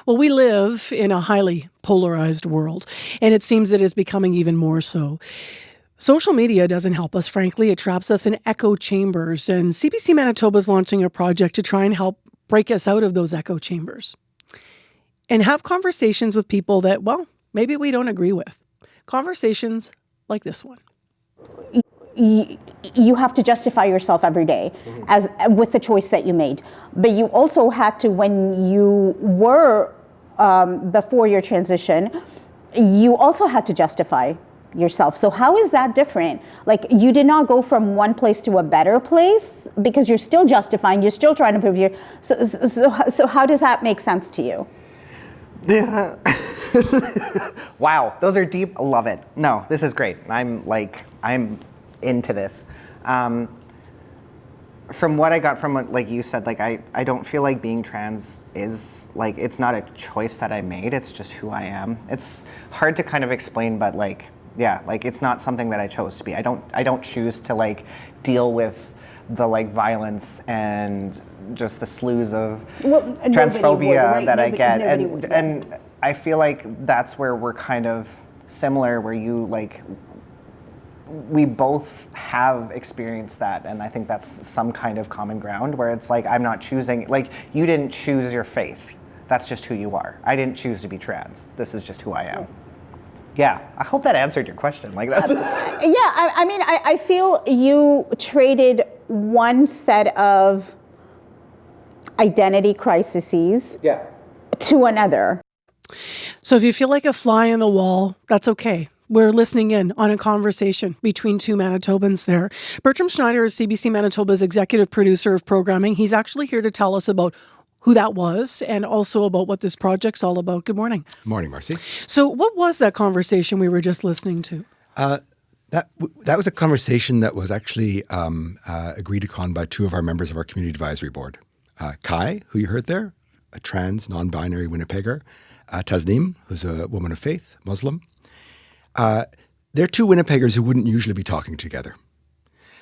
Well, we live in a highly polarized world, and it seems it is becoming even more so. Social media doesn't help us, frankly. It traps us in echo chambers, and CBC Manitoba is launching a project to try and help break us out of those echo chambers and have conversations with people that, well, maybe we don't agree with. Conversations like this one. You have to justify yourself every day as with the choice that you made. But you also had to, when you were before your transition, you also had to justify yourself. So how is that different? Like, you did not go from one place to a better place because you're still justifying, you're still trying to prove your. So how does that make sense to you? Yeah. Wow, those are deep. Love it. No, this is great. I'm into this. From what I got from what, like you said, like I don't feel like being trans is like, it's not a choice that I made. It's just who I am. It's hard to kind of explain, but like, yeah, like it's not something that I chose to be. I don't choose to like deal with the like violence and just the slews of transphobia that I get, and I feel like that's where we're kind of similar, where you like, we both have experienced that, and I think that's some kind of common ground where it's like, I'm not choosing, like, you didn't choose your faith. That's just who you are. I didn't choose to be trans. This is just who I am. Yeah, I hope that answered your question. Like that's. I mean, I feel you traded one set of identity crises to another. So if you feel like a fly on the wall, that's okay. We're listening in on a conversation between two Manitobans there. Bertram Schneider is CBC Manitoba's executive producer of programming. He's actually here to tell us about who that was and also about what this project's all about. Good morning. Good morning, Marcy. So what was that conversation we were just listening to? That was a conversation that was actually agreed upon by two of our members of our community advisory board. Kai, who you heard there, a trans, non-binary Winnipegger. Tasneem, who's a woman of faith, Muslim. They're two Winnipeggers who wouldn't usually be talking together.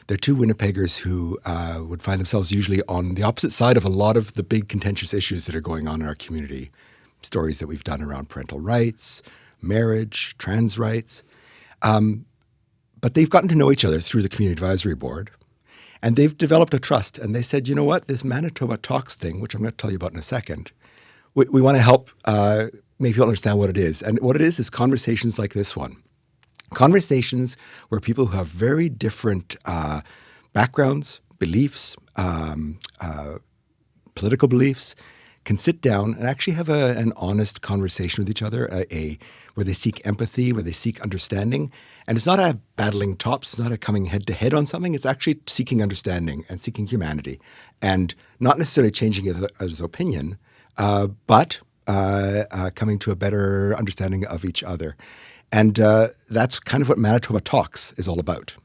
They're two Winnipeggers who would find themselves usually on the opposite side of a lot of the big contentious issues that are going on in our community. Stories that we've done around parental rights, marriage, trans rights. But they've gotten to know each other through the Community Advisory Board. And they've developed a trust. And they said, you know what, this Manitoba Talks thing, which I'm going to tell you about in a second, we want to help make people understand what it is. And what it is conversations like this one. Conversations where people who have very different backgrounds, beliefs, political beliefs, can sit down and actually have an honest conversation with each other, where they seek empathy, where they seek understanding. And it's not a battling tops, it's not a coming head-to-head on something. It's actually seeking understanding and seeking humanity. And not necessarily changing the other's opinion, but coming to a better understanding of each other. And that's kind of what Manitoba Talks is all about.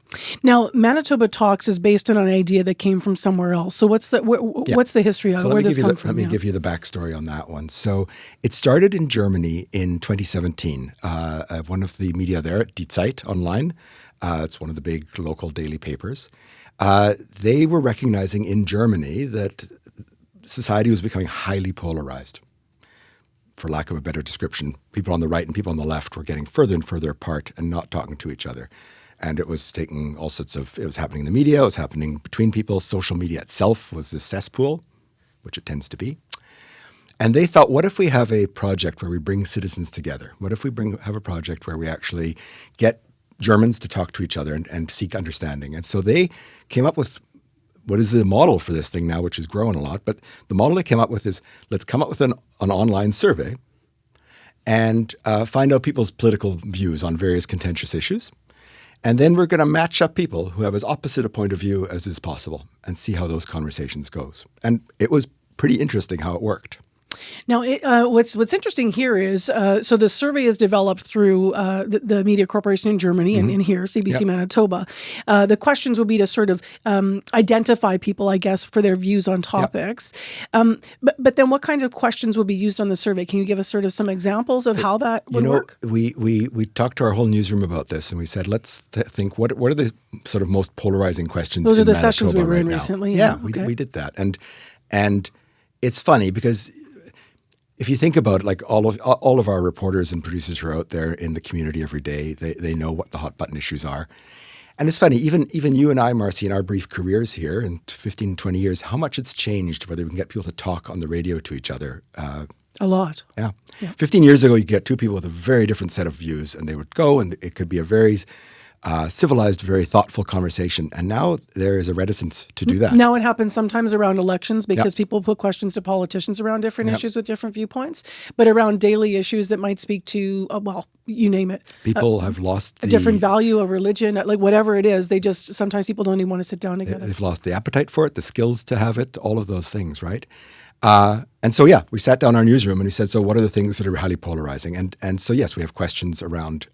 Now, Manitoba Talks is based on an idea that came from somewhere else. So what's the history of it? Where does this come from? Let me give you the backstory on that one. So it started in Germany in 2017. One of the media there, Die Zeit Online, it's one of the big local daily papers. They were recognizing in Germany that society was becoming highly polarized. For lack of a better description, people on the right and people on the left were getting further and further apart and not talking to each other. And it was taking all sorts of, it was happening in the media, it was happening between people. Social media itself was a cesspool, which it tends to be. And they thought, what if we have a project where we bring citizens together? What if we have a project where we actually get Germans to talk to each other and seek understanding? And so they came up with what is the model for this thing now, which is growing a lot. But the model they came up with is, let's come up with an online survey and find out people's political views on various contentious issues. And then we're going to match up people who have as opposite a point of view as is possible and see how those conversations goes. And it was pretty interesting how it worked. Now, what's interesting here is, so the survey is developed through the Media Corporation in Germany and here, CBC Manitoba. The questions will be to sort of identify people, I guess, for their views on topics. But then what kinds of questions will be used on the survey? Can you give us sort of some examples of how that would work? We talked to our whole newsroom about this, and we said, let's think, what are the sort of most polarizing questions Those in are the Manitoba sessions we were in now? recently. Yeah, we did that. And it's funny because if you think about it, like all of our reporters and producers who are out there in the community every day, they know what the hot button issues are. And it's funny, even you and I, Marcy, in our brief careers here in 15, 20 years, how much it's changed, whether we can get people to talk on the radio to each other. A lot. Yeah. 15 years ago, you get two people with a very different set of views, and they would go, and it could be a very civilized, very thoughtful conversation. And now there is a reticence to do that. Now it happens sometimes around elections because people put questions to politicians around different issues with different viewpoints, but around daily issues that might speak to, well, you name it. People have lost a different value, a religion, like whatever it is. Sometimes people don't even want to sit down together. They've lost the appetite for it, the skills to have it, all of those things, right? And so, we sat down in our newsroom and we said, so what are the things that are highly polarizing? And so, yes, we have questions around,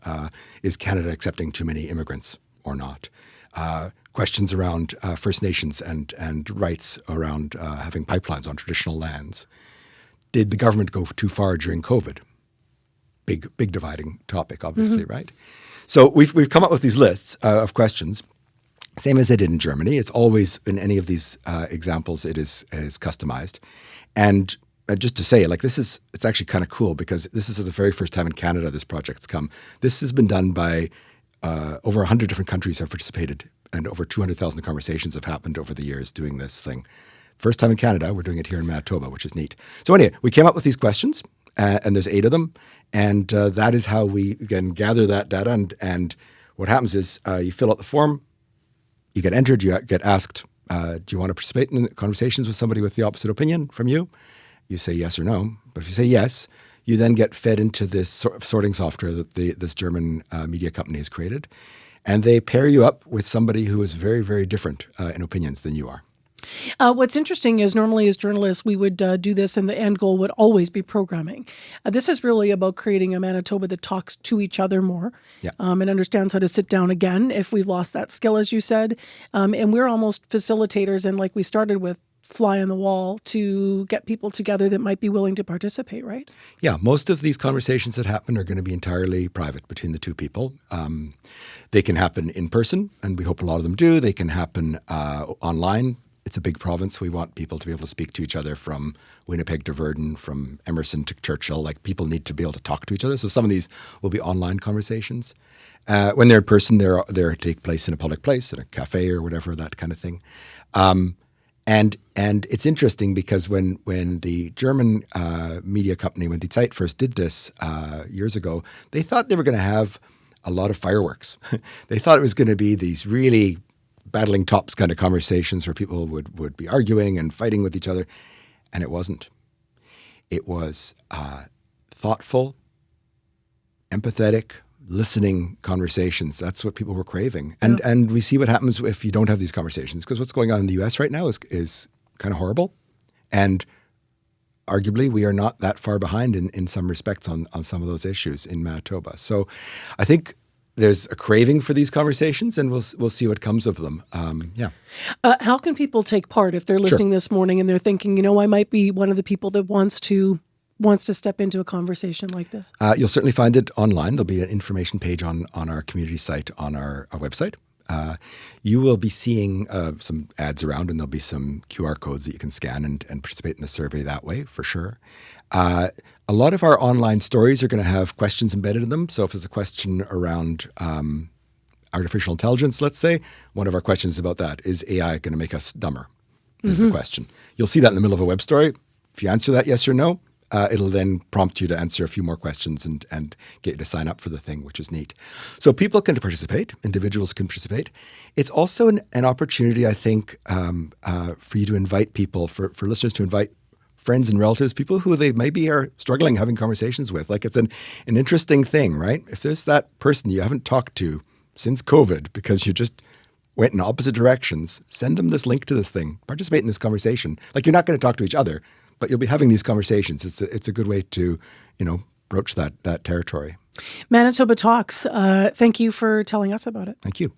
is Canada accepting too many immigrants or not? Questions around First Nations and rights around having pipelines on traditional lands. Did the government go too far during COVID? Big dividing topic, obviously, right? So we've come up with these lists of questions. Same as they did in Germany. It's always, in any of these examples, it is customized. And just to say, like, it's actually kind of cool because this is the very first time in Canada this project's come. This has been done by over 100 different countries have participated, and over 200,000 conversations have happened over the years doing this thing. First time in Canada, we're doing it here in Manitoba, which is neat. So anyway, we came up with these questions, and there's 8 of them, and that is how we, again, gather that data. And what happens is you fill out the form, you get entered, you get asked, do you want to participate in conversations with somebody with the opposite opinion from you? You say yes or no. But if you say yes, you then get fed into this sorting software that this German media company has created. And they pair you up with somebody who is very, very different in opinions than you are. What's interesting is normally as journalists, we would do this and the end goal would always be programming. This is really about creating a Manitoba that talks to each other more and understands how to sit down again if we've lost that skill, as you said. And we're almost facilitators, and like we started with, fly on the wall to get people together that might be willing to participate, right? Yeah, most of these conversations that happen are going to be entirely private between the two people. They can happen in person, and we hope a lot of them do. They can happen online. It's a big province. We want people to be able to speak to each other from Winnipeg to Virden, from Emerson to Churchill. Like, people need to be able to talk to each other. So some of these will be online conversations. When they're in person, they're take place in a public place, in a cafe or whatever, that kind of thing. And it's interesting because when the German media company, when Die Zeit first did this years ago, they thought they were going to have a lot of fireworks. They thought it was going to be these really battling tops kind of conversations where people would be arguing and fighting with each other. And it wasn't. It was thoughtful, empathetic, listening conversations. That's what people were craving. And we see what happens if you don't have these conversations, because what's going on in the US right now is kind of horrible. And arguably, we are not that far behind in some respects on some of those issues in Manitoba. So I think there's a craving for these conversations, and we'll see what comes of them. How can people take part if they're listening this morning and they're thinking, I might be one of the people that wants to step into a conversation like this? You'll certainly find it online. There'll be an information page on our community site on our website. You will be seeing some ads around, and there'll be some QR codes that you can scan and participate in the survey that way, for sure. A lot of our online stories are going to have questions embedded in them. So if there's a question around artificial intelligence, let's say, one of our questions about that is AI going to make us dumber, is the question. You'll see that in the middle of a web story. If you answer that yes or no, it'll then prompt you to answer a few more questions and get you to sign up for the thing, which is neat. So people can participate. Individuals can participate. It's also an opportunity, I think, for you to invite people, for listeners to invite friends and relatives, people who they maybe are struggling having conversations with. Like, it's an interesting thing, right? If there's that person you haven't talked to since COVID because you just went in opposite directions, send them this link to this thing. Participate in this conversation. Like, you're not going to talk to each other, but you'll be having these conversations. It's a good way to, broach that territory. Manitoba Talks. Thank you for telling us about it. Thank you.